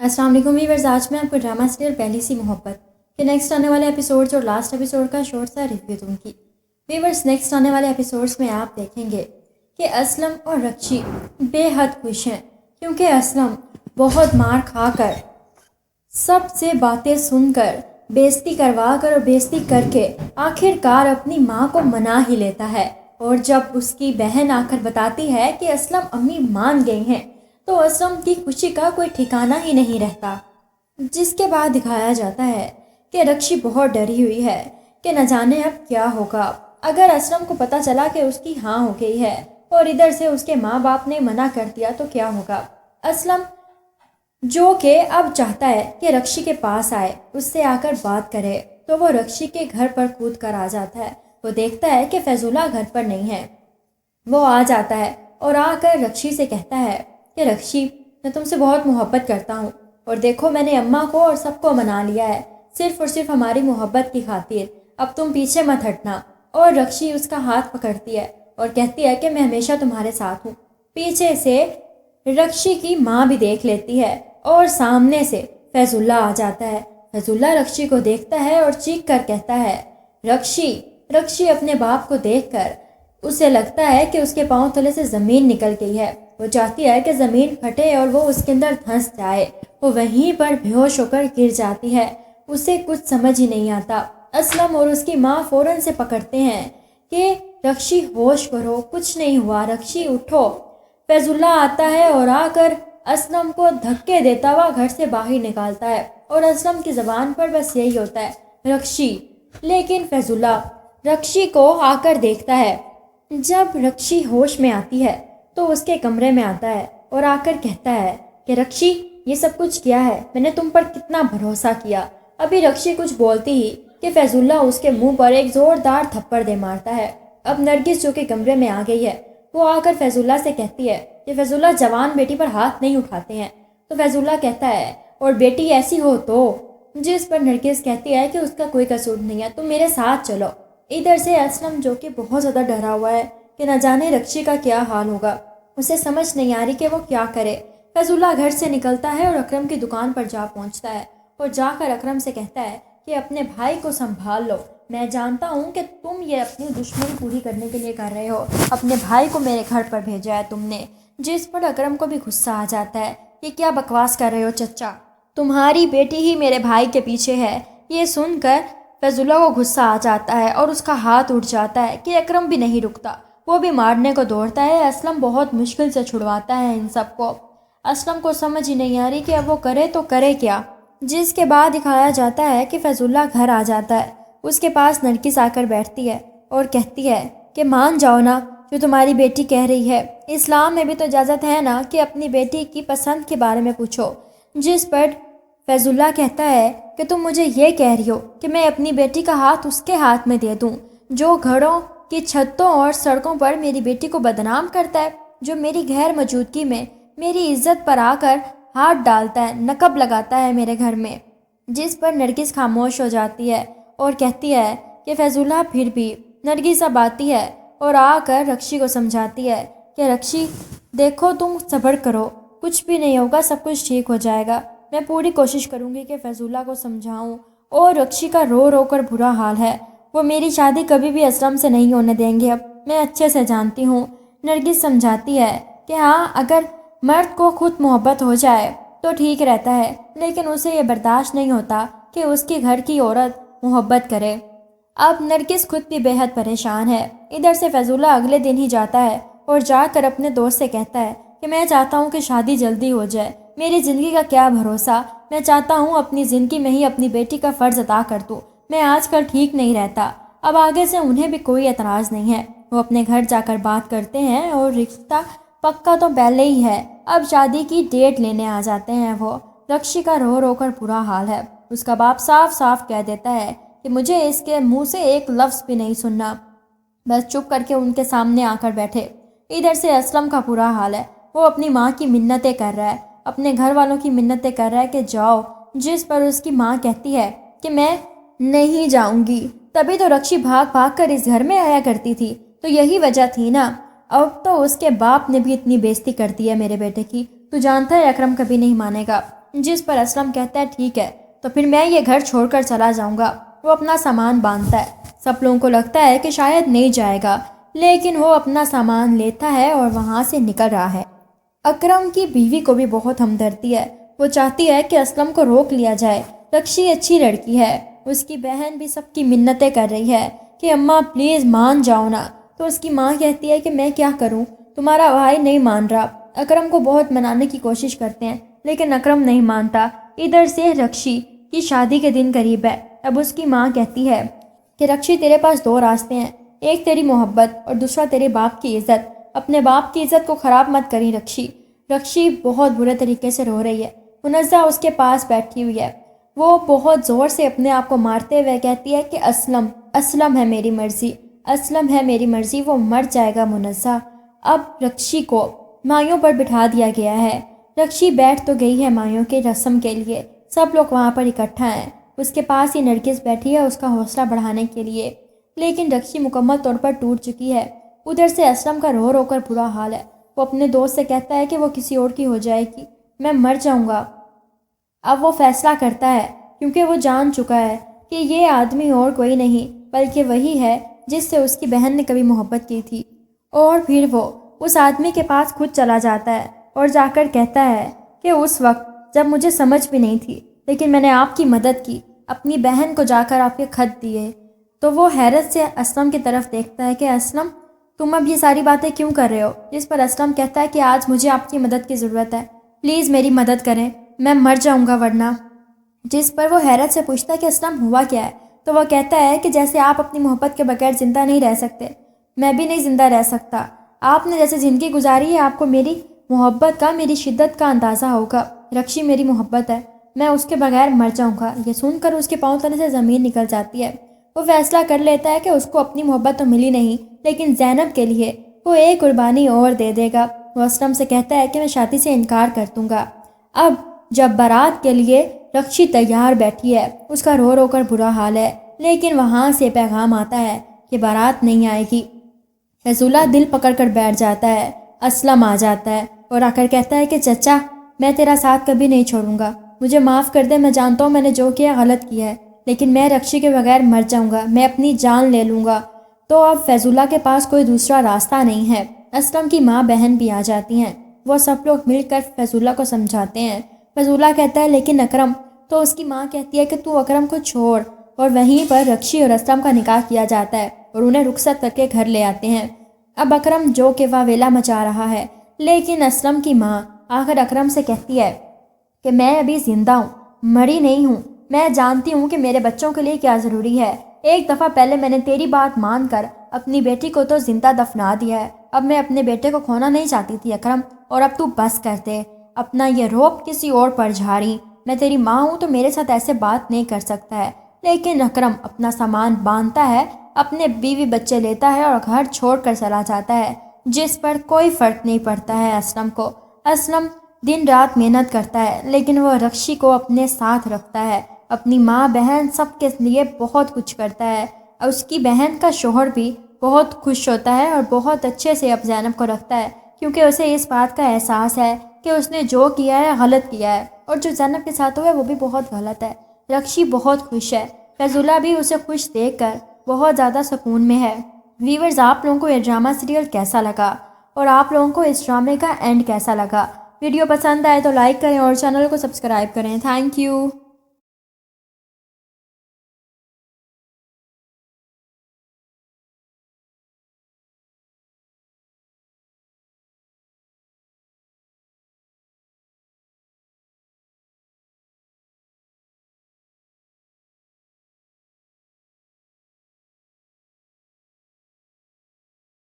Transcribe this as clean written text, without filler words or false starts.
السلام علیکم ویورز، آج میں آپ کو ڈرامہ سیریل پہلی سی محبت کے نیکسٹ آنے والے ایپیسوڈز اور لاسٹ ایپیسوڈ کا شورٹ سا ریویو دوں گی۔ ویورز، نیکسٹ آنے والے ایپیسوڈز میں آپ دیکھیں گے کہ اسلم اور رکشی بے حد خوش ہیں، کیونکہ اسلم بہت مار کھا کر، سب سے باتیں سن کر، بےزتی کروا کر اور بےزتی کر کے آخر کار اپنی ماں کو منا ہی لیتا ہے۔ اور جب اس کی بہن آ کر بتاتی ہے کہ اسلم امی مان گئی ہیں تو اسلم کی خوشی کا کوئی ٹھکانہ ہی نہیں رہتا، جس کے بعد دکھایا جاتا ہے کہ رکشی بہت ڈری ہوئی ہے کہ نہ جانے اب کیا ہوگا اگر اسلم کو پتہ چلا کہ اس کی ہاں ہو گئی ہے اور ادھر سے اس کے ماں باپ نے منع کر دیا تو کیا ہوگا۔ اسلم جو کہ اب چاہتا ہے کہ رکشی کے پاس آئے، اس سے آ کر بات کرے، تو وہ رکشی کے گھر پر کود کر آ جاتا ہے۔ وہ دیکھتا ہے کہ فیضولہ گھر پر نہیں ہے۔ وہ آ جاتا ہے اور آ کر رکشی سے کہتا ہے کہ رکشی، میں تم سے بہت محبت کرتا ہوں، اور دیکھو میں نے اماں کو اور سب کو منا لیا ہے، صرف اور صرف ہماری محبت کی خاطر، اب تم پیچھے مت ہٹنا۔ اور رکشی اس کا ہاتھ پکڑتی ہے اور کہتی ہے کہ میں ہمیشہ تمہارے ساتھ ہوں۔ پیچھے سے رکشی کی ماں بھی دیکھ لیتی ہے اور سامنے سے فیضولہ آ جاتا ہے۔ فیضولہ رکشی کو دیکھتا ہے اور چیخ کر کہتا ہے رکشی۔ رکشی اپنے باپ کو دیکھ کر اسے لگتا ہے کہ اس کے پاؤں تلے سے زمین نکل گئی ہے۔ وہ چاہتی ہے کہ زمین پھٹے اور وہ اس کے اندر دھنس جائے۔ وہ وہیں پر بے ہوش ہو کر گر جاتی ہے۔ اسے کچھ سمجھ ہی نہیں آتا۔ اسلم اور اس کی ماں فوراً سے پکڑتے ہیں کہ رکشی ہوش کرو، کچھ نہیں ہوا، رکشی اٹھو۔ فیضولہ آتا ہے اور آ کر اسلم کو دھکے دیتا ہوا گھر سے باہر نکالتا ہے، اور اسلم کی زبان پر بس یہی ہوتا ہے رکشی۔ لیکن فیضولہ رکشی کو آ کر دیکھتا ہے۔ جب رکشی ہوش میں آتی ہے تو اس کے کمرے میں آتا ہے اور آ کر کہتا ہے کہ رکشی، یہ سب کچھ کیا ہے؟ میں نے تم پر کتنا بھروسہ کیا۔ ابھی رکشی کچھ بولتی ہی کہ فیضولہ اس کے منہ پر ایک زوردار تھپڑ دے مارتا ہے۔ اب نرگس جو کہ کمرے میں آ گئی ہے، وہ آ کر فیضولہ سے کہتی ہے کہ فیضولہ جوان بیٹی پر ہاتھ نہیں اٹھاتے ہیں۔ تو فیضولہ کہتا ہے اور بیٹی ایسی ہو تو، جس پر نرگس کہتی ہے کہ اس کا کوئی قصور نہیں ہے، تم میرے ساتھ چلو۔ ادھر سے اسلم جو کہ بہت زیادہ ڈرا ہوا ہے کہ نہ جانے رکشی کا کیا حال ہوگا، اسے سمجھ نہیں آ رہی کہ وہ کیا کرے۔ فیضولہ گھر سے نکلتا ہے اور اکرم کی دکان پر جا پہنچتا ہے اور جا کر اکرم سے کہتا ہے کہ اپنے بھائی کو سنبھال لو، میں جانتا ہوں کہ تم یہ اپنی دشمنی پوری کرنے کے لیے کر رہے ہو، اپنے بھائی کو میرے گھر پر بھیجا ہے تم نے۔ جس پر اکرم کو بھی غصہ آ جاتا ہے، یہ کیا بکواس کر رہے ہو چچا، تمہاری بیٹی ہی میرے بھائی کے پیچھے ہے۔ یہ سن کر فیضولہ کو غصہ آ جاتا ہے اور اس کا ہاتھ اٹھ جاتا ہے کہ اکرم بھی نہیں رکتا، وہ بھی مارنے کو دوڑتا ہے۔ اسلم بہت مشکل سے چھڑواتا ہے ان سب کو۔ اسلم کو سمجھ ہی نہیں آ رہی کہ اب وہ کرے تو کرے کیا، جس کے بعد دکھایا جاتا ہے کہ فیضولہ گھر آ جاتا ہے۔ اس کے پاس نرگس آ کر بیٹھتی ہے اور کہتی ہے کہ مان جاؤ نا جو تمہاری بیٹی کہہ رہی ہے، اسلام میں بھی تو اجازت ہے نا کہ اپنی بیٹی کی پسند کے بارے میں پوچھو۔ جس پر فیضولہ کہتا ہے کہ تم مجھے یہ کہہ رہی ہو کہ میں اپنی بیٹی کا ہاتھ اس کے ہاتھ میں دے دوں جو گھروں کی چھتوں اور سڑکوں پر میری بیٹی کو بدنام کرتا ہے، جو میری غیر موجودگی میں میری عزت پر آ کر ہاتھ ڈالتا ہے، نقب لگاتا ہے میرے گھر میں۔ جس پر نرگس خاموش ہو جاتی ہے اور کہتی ہے کہ فیضولہ پھر بھی۔ نرگس اب آتی ہے اور آ کر رکشی کو سمجھاتی ہے کہ رکشی دیکھو، تم صبر کرو، کچھ بھی نہیں ہوگا، سب کچھ ٹھیک ہو جائے گا۔ میں پوری کوشش کروں گی کہ فیضولہ کو سمجھاؤں، اور رکشی کا رو رو کر برا حال ہے، وہ میری شادی کبھی بھی اسلم سے نہیں ہونے دیں گے، اب میں اچھے سے جانتی ہوں۔ نرگس سمجھاتی ہے کہ ہاں، اگر مرد کو خود محبت ہو جائے تو ٹھیک رہتا ہے، لیکن اسے یہ برداشت نہیں ہوتا کہ اس کے گھر کی عورت محبت کرے۔ اب نرگس خود بھی بے حد پریشان ہے۔ ادھر سے فیضولہ اگلے دن ہی جاتا ہے اور جا کر اپنے دوست سے کہتا ہے کہ میں چاہتا ہوں کہ شادی جلدی ہو جائے، میری زندگی کا کیا بھروسہ، میں چاہتا ہوں اپنی زندگی میں ہی اپنی بیٹی کا فرض ادا کر دوں، میں آج کل ٹھیک نہیں رہتا۔ اب آگے سے انہیں بھی کوئی اعتراض نہیں ہے، وہ اپنے گھر جا کر بات کرتے ہیں اور رشتہ پکا تو پہلے ہی ہے، اب شادی کی ڈیٹ لینے آ جاتے ہیں وہ۔ رکشی کا رو رو کر برا حال ہے، اس کا باپ صاف صاف کہہ دیتا ہے کہ مجھے اس کے منہ سے ایک لفظ بھی نہیں سننا، بس چپ کر کے ان کے سامنے آ کر بیٹھے۔ ادھر سے اسلم کا برا حال ہے، وہ اپنی ماں کی منتیں کر رہا ہے، اپنے گھر والوں کی منتیں کر رہا ہے کہ جاؤ، جس پر اس کی ماں کہتی ہے کہ میں نہیں جاؤں گی، تبھی تو رکشی بھاگ بھاگ کر اس گھر میں آیا کرتی تھی، تو یہی وجہ تھی نا، اب تو اس کے باپ نے بھی اتنی بےزتی کر دی ہے میرے بیٹے کی، تو جانتا ہے اکرم کبھی نہیں مانے گا۔ جس پر اسلم کہتا ہے ٹھیک ہے تو پھر میں یہ گھر چھوڑ کر چلا جاؤں گا۔ وہ اپنا سامان باندھتا ہے۔ سب لوگوں کو لگتا ہے کہ شاید نہیں جائے گا، لیکن وہ اپنا سامان لیتا ہے اور وہاں سے نکل رہا ہے۔ اکرم کی بیوی کو بھی بہت ہمدردی ہے۔ وہ چاہتی ہے کہ اسلم کو روک لیا جائے۔ رکشی اچھی لڑکی ہے۔ اس کی بہن بھی سب کی منتیں کر رہی ہے کہ اماں پلیز مان جاؤ نا، تو اس کی ماں کہتی ہے کہ میں کیا کروں، تمہارا بھائی نہیں مان رہا۔ اکرم کو بہت منانے کی کوشش کرتے ہیں لیکن اکرم نہیں مانتا۔ ادھر سے رکشی کی شادی کے دن قریب ہے۔ اب اس کی ماں کہتی ہے کہ رکشی تیرے پاس دو راستے ہیں، ایک تیری محبت اور دوسرا تیرے باپ کی عزت۔ اپنے باپ کی عزت کو خراب مت کری رکشی۔ رکشی بہت برے طریقے سے رو رہی ہے۔ منزہ اس کے پاس بیٹھی ہوئی ہے۔ وہ بہت زور سے اپنے آپ کو مارتے ہوئے کہتی ہے کہ اسلم ہے میری مرضی، اسلم ہے میری مرضی، وہ مر جائے گا منزہ۔ اب رکشی کو مائیوں پر بٹھا دیا گیا ہے۔ رکشی بیٹھ تو گئی ہے مائیوں کے رسم کے لیے، سب لوگ وہاں پر اکٹھا ہیں۔ اس کے پاس ہی نرگس بیٹھی ہے اس کا حوصلہ بڑھانے کے لیے، لیکن رکشی مکمل طور پر ٹوٹ چکی ہے۔ ادھر سے اسلم کا رو رو کر برا حال ہے۔ وہ اپنے دوست سے کہتا ہے کہ وہ کسی اور کی ہو جائے گی، میں مر جاؤں گا۔ اب وہ فیصلہ کرتا ہے کیونکہ وہ جان چکا ہے کہ یہ آدمی اور کوئی نہیں بلکہ وہی ہے جس سے اس کی بہن نے کبھی محبت کی تھی۔ اور پھر وہ اس آدمی کے پاس خود چلا جاتا ہے اور جا کر کہتا ہے کہ اس وقت جب مجھے سمجھ بھی نہیں تھی لیکن میں نے آپ کی مدد کی، اپنی بہن کو جا کر آپ کے خط دیے۔ تو وہ حیرت سے اسلم کی طرف دیکھتا ہے کہ اسلم تم اب یہ ساری باتیں کیوں کر رہے ہو؟ جس پر اسلم کہتا ہے کہ آج مجھے آپ کی مدد کی ضرورت ہے، پلیز میری مدد کریں، میں مر جاؤں گا ورنہ۔ جس پر وہ حیرت سے پوچھتا ہے کہ اسلم ہوا کیا ہے؟ تو وہ کہتا ہے کہ جیسے آپ اپنی محبت کے بغیر زندہ نہیں رہ سکتے، میں بھی نہیں زندہ رہ سکتا۔ آپ نے جیسے زندگی گزاری ہے، آپ کو میری محبت کا، میری شدت کا اندازہ ہوگا۔ رکشی میری محبت ہے، میں اس کے بغیر مر جاؤں گا۔ یہ سن کر اس کے پاؤں تلے سے زمین نکل جاتی ہے۔ وہ فیصلہ کر لیتا ہے کہ اس کو اپنی محبت تو ملی نہیں، لیکن زینب کے لیے وہ ایک قربانی اور دے دے گا۔ وہ اسلم سے کہتا ہے کہ میں شادی سے انکار کر دوں گا۔ اب جب بارات کے لیے رکشی تیار بیٹھی ہے، اس کا رو رو کر برا حال ہے، لیکن وہاں سے پیغام آتا ہے کہ بارات نہیں آئے گی۔ فیضولہ دل پکڑ کر بیٹھ جاتا ہے۔ اسلم آ جاتا ہے اور آ کر کہتا ہے کہ چچا میں تیرا ساتھ کبھی نہیں چھوڑوں گا، مجھے معاف کر دے، میں جانتا ہوں میں نے جو کیا غلط کیا ہے، لیکن میں رکشی کے بغیر مر جاؤں گا، میں اپنی جان لے لوں گا۔ تو اب فیضولہ کے پاس کوئی دوسرا راستہ نہیں ہے۔ اسلم کی ماں بہن بھی آ جاتی ہیں۔ وہ سب لوگ مل کر فیضولہ کو سمجھاتے ہیں۔ فیضولہ کہتا ہے لیکن اکرم، تو اس کی ماں کہتی ہے کہ تو اکرم کو چھوڑ، اور وہیں پر رکشی اور اسلم کا نکاح کیا جاتا ہے اور انہیں رخصت کر کے گھر لے آتے ہیں۔ اب اکرم جو کہ واویلا مچا رہا ہے، لیکن اسلم کی ماں آخر اکرم سے کہتی ہے کہ میں ابھی زندہ ہوں، مری نہیں ہوں، میں جانتی ہوں کہ میرے بچوں کے لیے کیا ضروری ہے۔ ایک دفعہ پہلے میں نے تیری بات مان کر اپنی بیٹی کو تو زندہ دفنا دیا ہے، اب میں اپنے بیٹے کو کھونا نہیں چاہتی تھی اکرم، اور اب تو بس کر دے، اپنا یہ روب کسی اور پر جھاڑی۔ میں تیری ماں ہوں تو میرے ساتھ ایسے بات نہیں کر سکتا ہے۔ لیکن اکرم اپنا سامان باندھتا ہے، اپنے بیوی بچے لیتا ہے اور گھر چھوڑ کر چلا جاتا ہے، جس پر کوئی فرق نہیں پڑتا ہے اسلم کو۔ اسلم دن رات محنت کرتا ہے لیکن وہ رکشی کو اپنے ساتھ رکھتا ہے، اپنی ماں بہن سب کے لیے بہت کچھ کرتا ہے، اور اس کی بہن کا شوہر بھی بہت خوش ہوتا ہے اور بہت اچھے سے اب زینب کو رکھتا ہے، کیونکہ اسے اس بات کا احساس ہے کہ اس نے جو کیا ہے غلط کیا ہے، اور جو زینب کے ساتھ ہوا ہے وہ بھی بہت غلط ہے۔ رکشی بہت خوش ہے، فیضولہ بھی اسے خوش دیکھ کر بہت زیادہ سکون میں ہے۔ ویورز، آپ لوگوں کو یہ ڈرامہ سیریل کیسا لگا اور آپ لوگوں کو اس ڈرامے کا اینڈ کیسا لگا؟ ویڈیو پسند آئے تو لائک کریں اور چینل کو سبسکرائب کریں۔ Thank you.